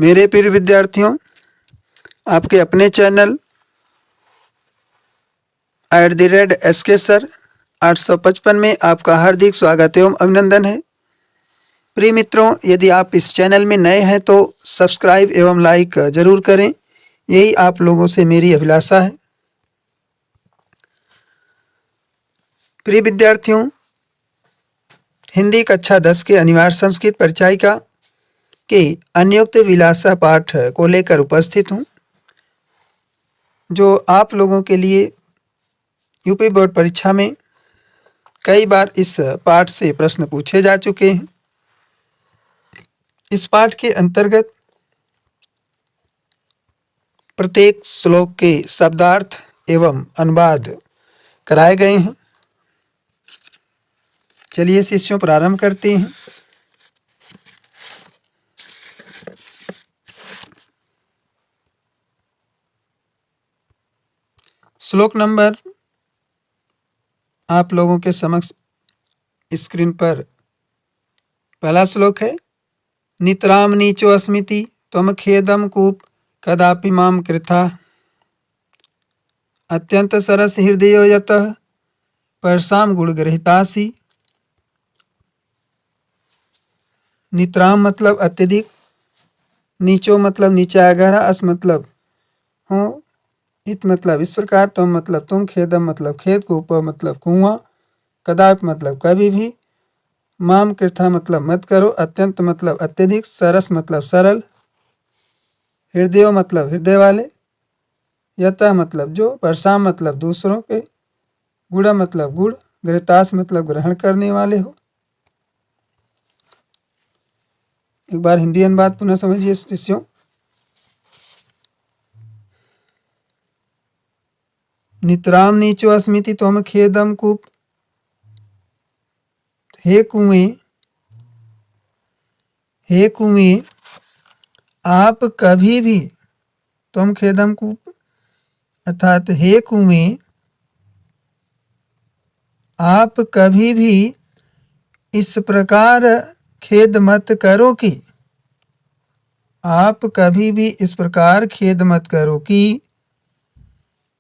मेरे प्रिय विद्यार्थियों, आपके अपने चैनल @SK सर 855 में आपका हार्दिक स्वागत एवं अभिनंदन है। प्रिय मित्रों, यदि आप इस चैनल में नए हैं तो सब्सक्राइब एवं लाइक जरूर करें, यही आप लोगों से मेरी अभिलाषा है। प्रिय विद्यार्थियों, हिंदी कक्षा 10 के अनिवार्य संस्कृत परिचायिका के अन्योक्त विलासा पाठ को लेकर उपस्थित हूँ, जो आप लोगों के लिए यूपी बोर्ड परीक्षा में कई बार इस पाठ से प्रश्न पूछे जा चुके हैं। इस पाठ के अंतर्गत प्रत्येक श्लोक के शब्दार्थ एवं अनुवाद कराए गए हैं। चलिए शिष्यों, प्रारंभ करते हैं। श्लोक नंबर आप लोगों के समक्ष स्क्रीन पर पहला श्लोक है। नितराम नीचो अस्मिति त्वम खेदम कूप कदापि माम कृथा अत्यंत सरस हृदयो यतः परसाम गुणग्रहितासी। नितराम मतलब अत्यधिक, नीचो मतलब नीचा गहरा, अस मतलब हो, इत मतलब इस प्रकार, तुम मतलब तुम, खेदम मतलब खेद, कूप मतलब कुआं, कदाप मतलब कभी भी, माम कृथा मतलब मत करो, अत्यंत मतलब अत्यधिक, सरस मतलब सरल, हृदय मतलब हृदय वाले, यतः मतलब जो, परसाम मतलब दूसरों के, गुण मतलब गुड़, गृहतास मतलब ग्रहण करने वाले हो। एक बार हिंदी अनुवाद पुनः समझिए शिष्यों। नितराम नीचो अस्मिति त्वम खेदम कूप, हे कुएं, हे कुएं, आप कभी भी, तुम खेदम कूप अर्थात हे कुएं, आप कभी भी इस प्रकार खेद मत करो कि, आप कभी भी इस प्रकार खेद मत करो कि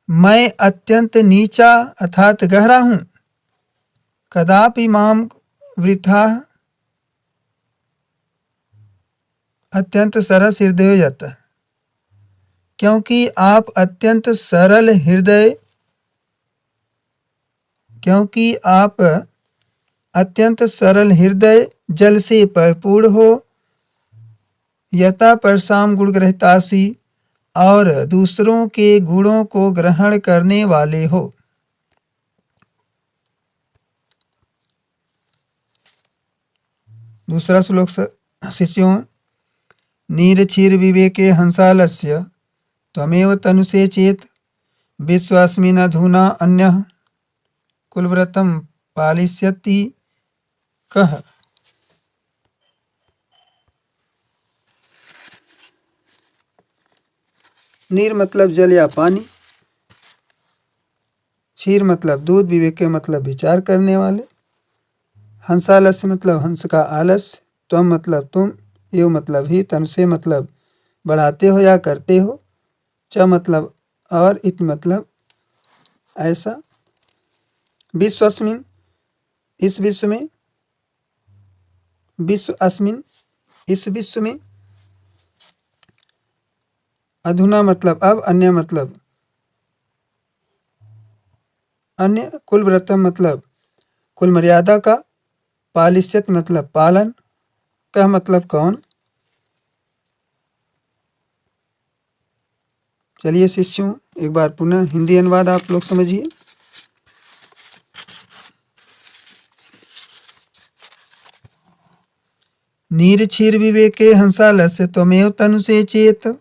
मैं अत्यंत नीचा अर्थात गहरा हूं, कदापि माम वृथा अत्यंत सरस हृदय जाता, क्योंकि आप अत्यंत सरल हृदय, क्योंकि आप अत्यंत सरल हृदय जल से परिपूर्ण हो, यथा परसाम गुण ग्रहितासी, और दूसरों के गुणों को ग्रहण करने वाले हो। दूसरा श्लोक शिष्यों। नीर क्षीर विवेके हंसालस्य त्वमेव तनुषे चेत विश्वास्मिन् अधुना अन्यः कुलव्रतं पालिष्यति कः। नीर मतलब जल या पानी, क्षीर मतलब दूध, विवेक के मतलब विचार करने वाले, हंसालस्य मतलब हंस का आलस्य, त्वम मतलब तुम, एव मतलब ही, तनुषे मतलब बढ़ाते हो या करते हो, च मतलब और, इत मतलब ऐसा, विश्वस्मिन् इस विश्व में, विश्व अस्मिन् इस विश्व में, अधुना मतलब अब, अन्य मतलब अन्य, कुलव्रतम मतलब कुल मर्यादा का, पालिष्यत मतलब पालन, कह मतलब कौन। चलिए शिष्यों, एक बार पुनः हिंदी अनुवाद आप लोग समझिए। नीर क्षीर विवेके हंसालस्य त्वमेव तनुषे चेत।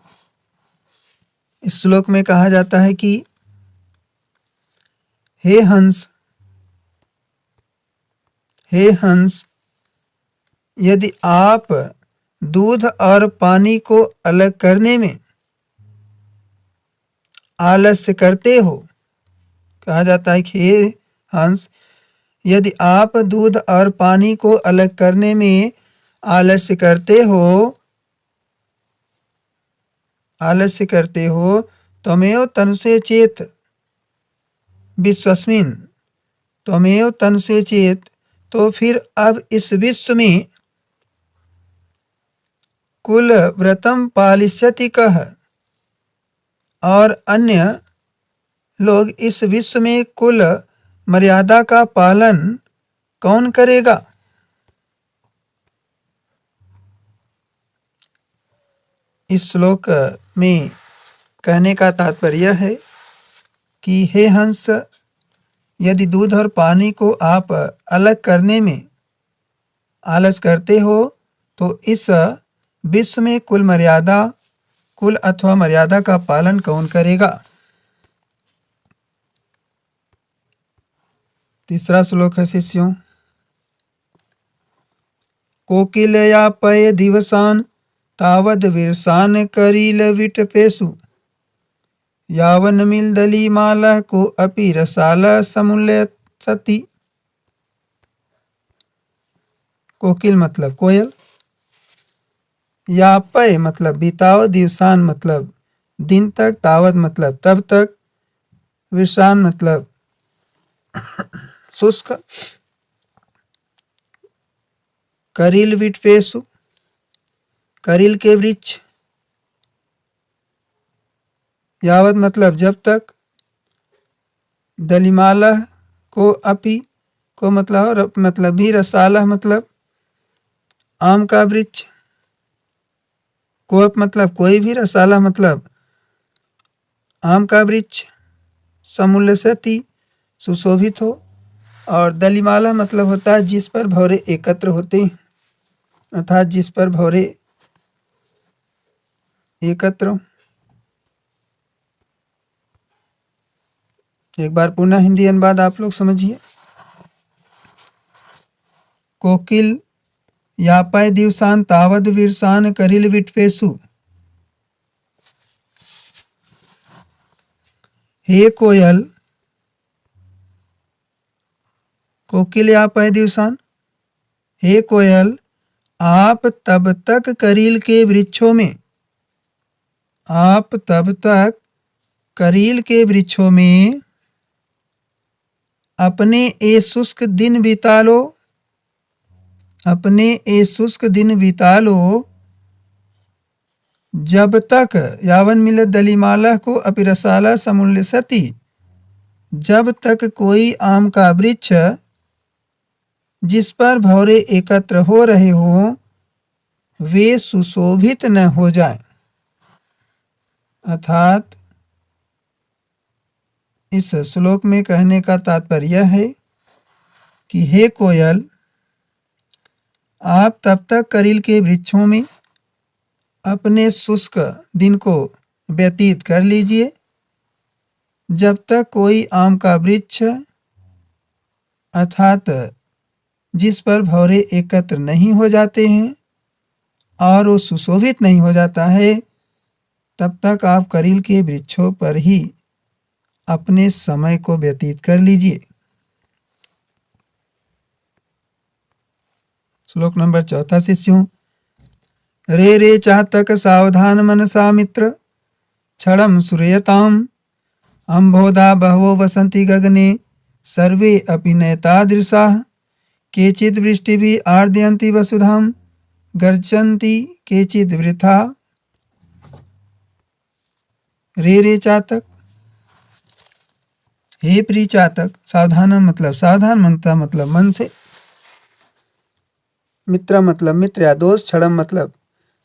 इस श्लोक में कहा जाता है कि हे हंस, हे हंस, यदि आप दूध और पानी को अलग करने में आलस्य करते हो, कहा जाता है कि हे हंस, यदि आप दूध और पानी को अलग करने में आलस्य करते हो, आलस्य करते हो, त्वमेव तनुषे चेत विश्वस्मिन्, त्वमेव तनुषे चेत, तो फिर अब इस विश्व में कुल व्रतम पालिष्यति कः, और अन्य लोग इस विश्व में कुल मर्यादा का पालन कौन करेगा। इस श्लोक में कहने का तात्पर्य है कि हे हंस, यदि दूध और पानी को आप अलग करने में आलस करते हो तो इस विश्व में कुल अथवा मर्यादा का पालन कौन करेगा। तीसरा श्लोक है शिष्यों, कोकिलया पय दिवसान तावद विरसान करील विटपेशु, यावन मिलदली माला को अपि रसाला समुल्यसति। कोकिल मतलब कोयल, यापय मतलब बिताओ, दिवसान मतलब दिन तक, तावत मतलब तब तक, विरसान मतलब शुष्क, करील विटपेशु करील के वृक्ष, यावत मतलब जब तक, दलिमाला को अपि को मतलब भी, रसाला मतलब आम का वृक्ष, कोप मतलब कोई भी, रसाला मतलब आम का वृक्ष, समुल्यसति सुशोभित हो, और दलिमाला मतलब होता है जिस पर भौरे एकत्र होते, अर्थात जिस पर भौरे एकत्र। एक बार पुनः हिंदी अनुवाद आप लोग समझिए। कोकिल यापय दिवसान तावद विरसान करिल विटपेशु, हे कोयल, कोकिल यापय दिवसान, हे कोयल, आप तब तक करील के वृक्षों में, आप तब तक करील के वृक्षों में अपने ए शुष्क दिन बिता लो, अपने ए शुष्क दिन बिता लो, जब तक, यावन मिलत दलिमाला को अपि रसाला समुल्यसति, जब तक कोई आम का वृक्ष जिस पर भौरे एकत्र हो रहे हो वे सुशोभित न हो जाए। अर्थात इस श्लोक में कहने का तात्पर्य है कि हे कोयल, आप तब तक करील के वृक्षों में अपने शुष्क दिन को व्यतीत कर लीजिए जब तक कोई आम का वृक्ष अर्थात जिस पर भौरे एकत्र नहीं हो जाते हैं और वो सुशोभित नहीं हो जाता है, तब तक आप करील के वृक्षों पर ही अपने समय को व्यतीत कर लीजिए। श्लोक नंबर 4 शिष्यों, रे रे चातक सावधान मनसा मित्र, क्षणम सूर्यताम, अम्भोधा बहवो वसंति गगने, सर्वे अपि नयतादृशाः, केचित् वृष्टिभिः आर्दयन्ति वसुधाम, गर्जन्ति केचित् वृथा। रे रे चातक, हे प्रिय चातक, सावधान मतलब सावधान, मनता मतलब मन से, मित्र मतलब मित्र या दोस्त, क्षणम मतलब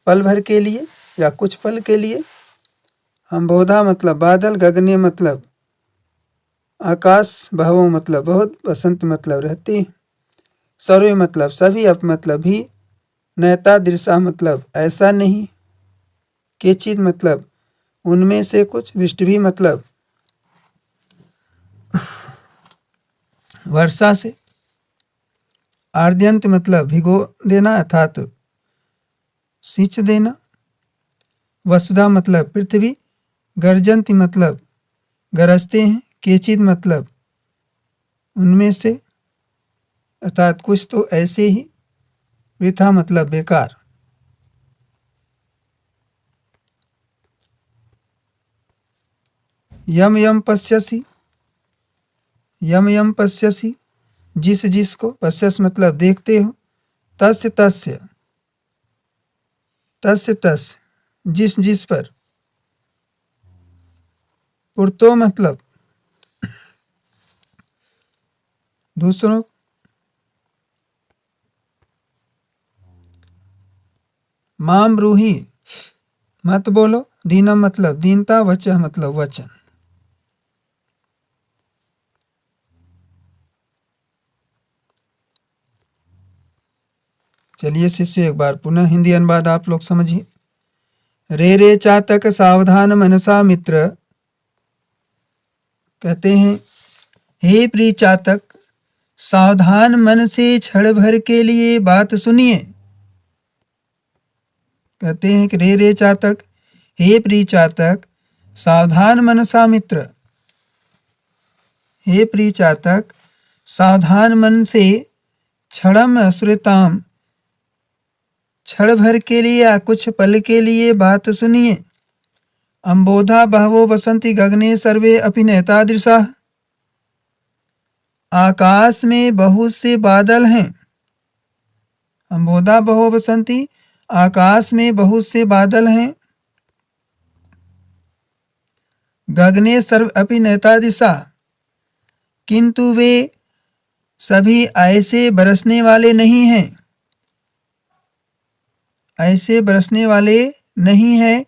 पल भर के लिए या कुछ पल के लिए, अम्बोधा मतलब बादल, गगने मतलब आकाश, बहवो मतलब बहुत, बसंत मतलब रहती, सर्वे मतलब सभी, अप मतलब भी, नयता दृशा मतलब ऐसा नहीं, केचित मतलब उनमें से कुछ, वृष्टि भी मतलब वर्षा से, आर्द्यंत मतलब भिगो देना अर्थात सींच देना, वसुधा मतलब पृथ्वी, गर्जंती मतलब गरजते हैं, केचित मतलब उनमें से अर्थात कुछ तो ऐसे ही, वृथा मतलब बेकार। यम यम पश्यसि, यम यम पश्यसि, जिस जिसको, पश्यस मतलब देखते हो, तस्य तस्य, तस्य तस्य, जिस जिस पर, पुरतो मतलब दूसरों, माम ब्रूहि मत बोलो, दीनम मतलब दीनता, वचः मतलब वचन। चलिए शिष्य एक बार पुनः हिंदी अनुवाद आप लोग समझिए। रे रे चातक सावधान मनसा मित्र, कहते हैं हे प्रिय चातक, सावधान मन से क्षण भर के लिए बात सुनिए। कहते हैं कि रे रे चातक, हे प्रिय चातक, सावधान मनसा मित्र, हे प्रिय चातक, सावधान मन से क्षणम श्रुताम, क्षण भर के लिए या कुछ पल के लिए बात सुनिए। अम्बोधा बहवो बसंती गगने सर्वे अपि नैतादृशा, आकाश में बहुत से बादल हैं। अम्बोधा बहवो बसंती, आकाश में बहुत से बादल हैं। गगने सर्व अपि नैतादृशा, किंतु वे सभी ऐसे बरसने वाले नहीं हैं, ऐसे बरसने वाले नहीं हैं।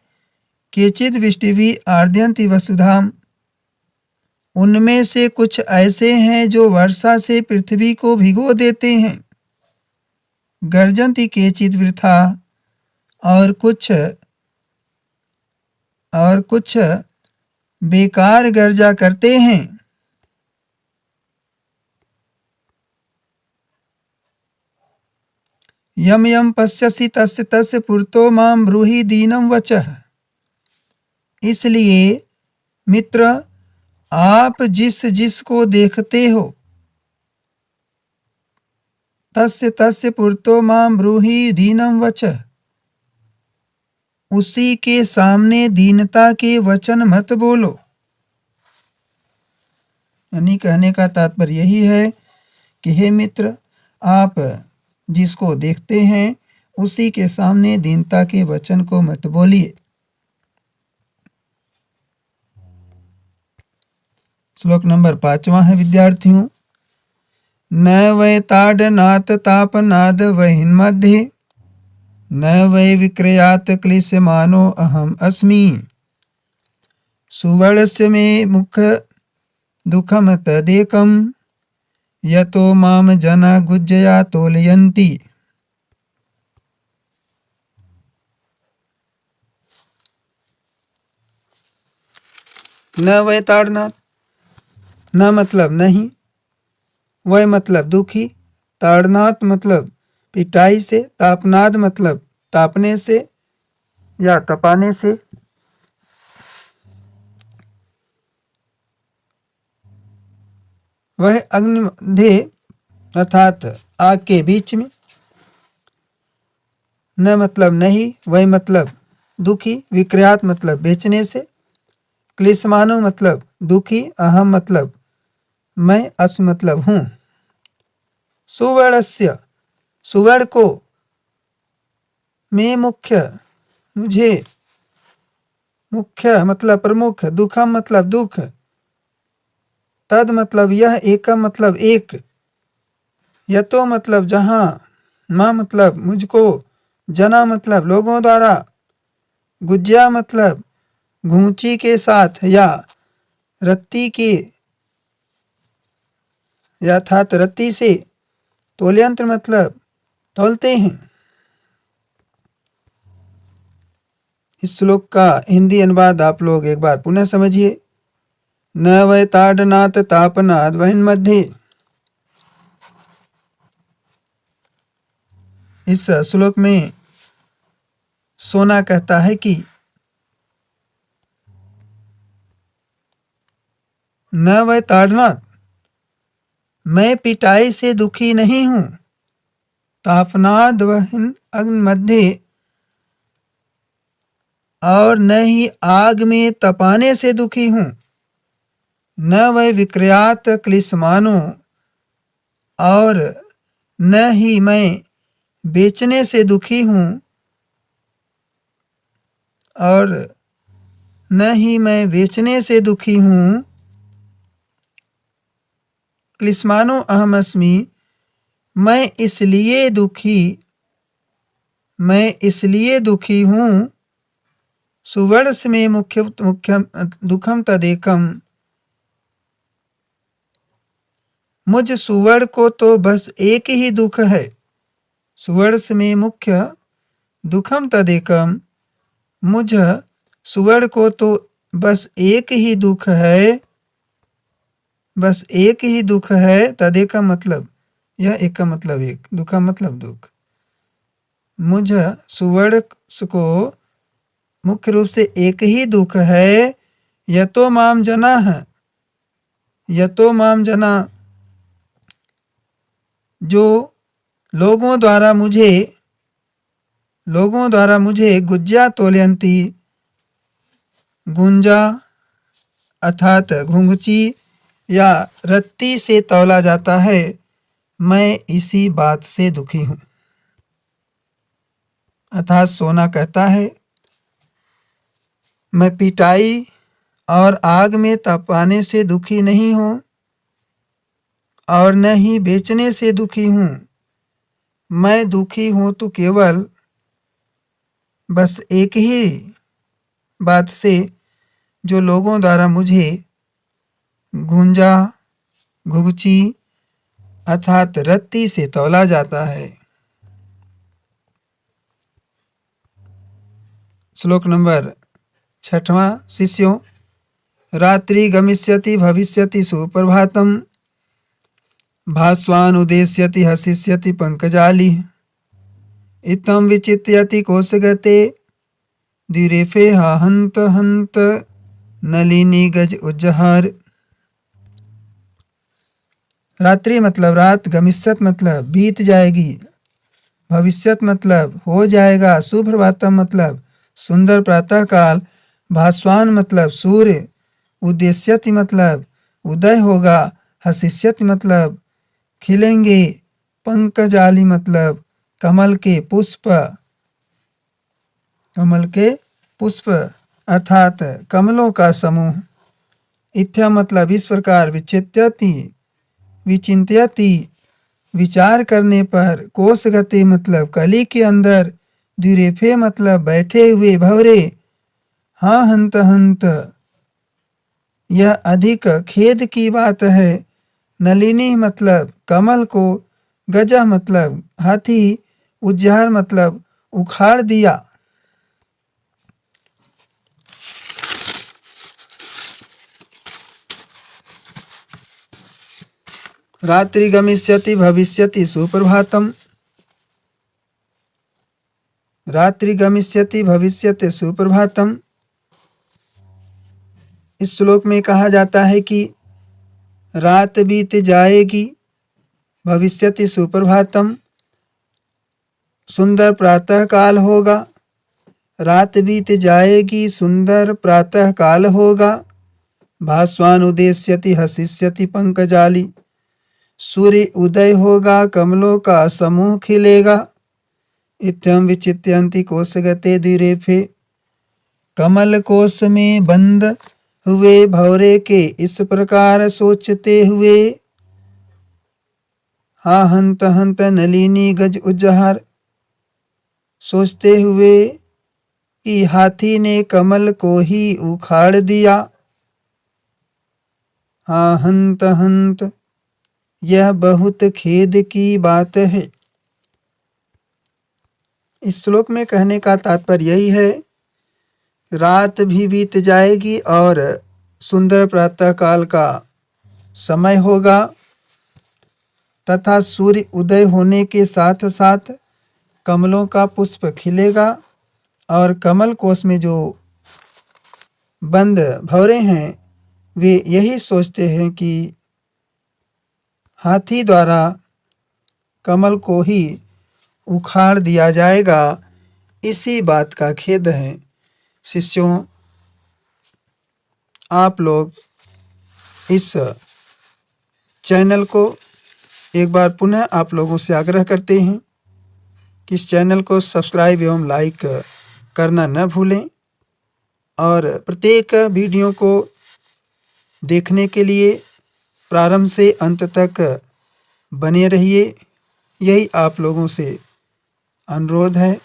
केचिद वृष्टिभिः आर्द्यन्ति वसुधाम, उनमें से कुछ ऐसे हैं जो वर्षा से पृथ्वी को भिगो देते हैं। गर्जन्ति केचिद वृथा, और कुछ बेकार गर्जा करते हैं। यम यम पश्यसि तस्य तस्य पुरतो मां ब्रूहि दीनं वचः। इसलिए मित्र, आप जिस जिसको देखते हो, तस्य तस्य पुरतो मां ब्रूहि दीनं वचः, उसी के सामने दीनता के वचन मत बोलो। यानी कहने का तात्पर्य यही है कि हे मित्र, आप जिसको देखते हैं उसी के सामने दीनता के वचन को मत बोलिए। श्लोक नंबर 5वां है विद्यार्थियों। न वै ताडनाथ तापनाद वहिन्मध्ये, न वै विक्रयात् क्लिश्यमानो अहम अस्मि। सुवर्णस्य मे मुख दुःखम तदेकम्, यतो माम जना गुज्जया तोलयन्ति। न वै ताड़नाथ, न मतलब नहीं, वै मतलब दुखी, ताड़नाथ मतलब पिटाई से, तापनाद मतलब तापने से या तपाने से। वह अग्नि मध्य अर्थात आग के बीच में। न मतलब नहीं, वह मतलब दुखी, विक्रयात मतलब बेचने से, क्लिश्यमानो मतलब दुखी, अहम मतलब मैं, अस मतलब हूं। सुवर्णस्य, सुवर्ण को, में मुख्य मुझे, मुख्य मतलब प्रमुख, दुखम मतलब दुख, तद मतलब यह, एकम मतलब एक, यतो मतलब जहां, मां मतलब मुझको, जना मतलब लोगों द्वारा, गुज्जा मतलब घूंची के साथ या रत्ती के अर्थात रत्ती से, तोल्यंत्र मतलब तोलते हैं। इस श्लोक का हिंदी अनुवाद आप लोग एक बार पुनः समझिए। न वै ताडनाथ तापनाद वहिन्मध्ये, इस श्लोक में सोना कहता है कि न वै ताड़नाथ, मैं पिटाई से दुखी नहीं हूं, तापनाद वहिन अग्नि मध्य, और न ही आग में तपाने से दुखी हूं। न वै विक्रयात क्लिशमानो, और न ही मैं बेचने से दुखी हूँ, और न ही मैं बेचने से दुखी हूँ। क्लिशमानो अहमस्मि, मैं इसलिए दुखी हूँ। सुवर्ष में मुख्य दुखम तदेकम, मुझ सुवर्ण को तो बस एक ही दुख है। सुवर्ष में मुख्य दुखम तदेकम, मुझ सुवर्ण को तो बस एक ही दुख है। बस एक ही दुख है। तदेकम मतलब यह, एक का मतलब एक, दुखम मतलब दुख। मुझ सुवर्ण को मुख्य रूप से एक ही दुख है। यतो माम जना है, यतो माम जना, जो लोगों द्वारा मुझे गुज्जा तोलयंती, गुंजा अर्थात घुंघची या रत्ती से तौला जाता है, मैं इसी बात से दुखी हूँ। अर्थात सोना कहता है, मैं पिटाई और आग में तपाने से दुखी नहीं हूँ, और न ही बेचने से दुखी हूँ। मैं दुखी हूँ तो केवल बस एक ही बात से, जो लोगों द्वारा मुझे गुंजा, घुघची अर्थात रत्ती से तौला जाता है। श्लोक नंबर 6वां। शिष्यों, रात्रि गमिष्यति भविष्यति सुप्रभातम, भास्वान उदेष्यति हसिष्यति पंकजाली, इत्थं विचित्यति कोशगते, द्विरेफे हा हंत हंत नलिनी गज उज्जहार। रात्रि मतलब रात, गमिष्यत मतलब बीत जाएगी, भविष्यत मतलब हो जाएगा, सुप्रभातम मतलब सुंदर प्रातः काल, भास्वान मतलब सूर्य, उद्देश्यति मतलब उदय होगा, हसिष्यति मतलब खिलेंगे, पंकजाली मतलब कमल के पुष्प अर्थात कमलों का समूह। इत्थम मतलब इस प्रकार, विचिंत्यति विचार करने पर, कोशगति मतलब कली के अंदर, द्विरेफे मतलब बैठे हुए भवरे, हाँ हंत हंत यह अधिक खेद की बात है, नलिनी मतलब कमल को, गजा मतलब हाथी, उज्जहार मतलब उखाड़ दिया। रात्रि गमिष्यति भविष्यति सुप्रभातम, रात्रि गमिष्यति भविष्यति सुप्रभातम। इस श्लोक में कहा जाता है कि रात बीत जाएगी, भविष्यति सुप्रभातम सुंदर प्रातः काल होगा। रात बीत जाएगी, सुंदर प्रातः काल होगा। भास्वान उदेष्यति हसिष्यति पंकजाली, सूर्य उदय होगा, कमलों का समूह खिलेगा। इत्यं विचित्यन्ति कोशगते द्विरेफे, कमल कोश में बंद हुए भौरे के इस प्रकार सोचते हुए, हा हंत हंत नलिनी गज उज्जहार, सोचते हुए कि हाथी ने कमल को ही उखाड़ दिया। हा हंत हंत यह बहुत खेद की बात है। इस श्लोक में कहने का तात्पर्य यही है, रात भी बीत जाएगी और सुंदर प्रातः काल का समय होगा, तथा सूर्य उदय होने के साथ साथ कमलों का पुष्प खिलेगा, और कमल कोश में जो बंद भौरे हैं वे यही सोचते हैं कि हाथी द्वारा कमल को ही उखाड़ दिया जाएगा, इसी बात का खेद है। शिष्यों, आप लोग इस चैनल को एक बार पुनः आप लोगों से आग्रह करते हैं कि इस चैनल को सब्सक्राइब एवं लाइक करना न भूलें और प्रत्येक वीडियो को देखने के लिए प्रारंभ से अंत तक बने रहिए, यही आप लोगों से अनुरोध है।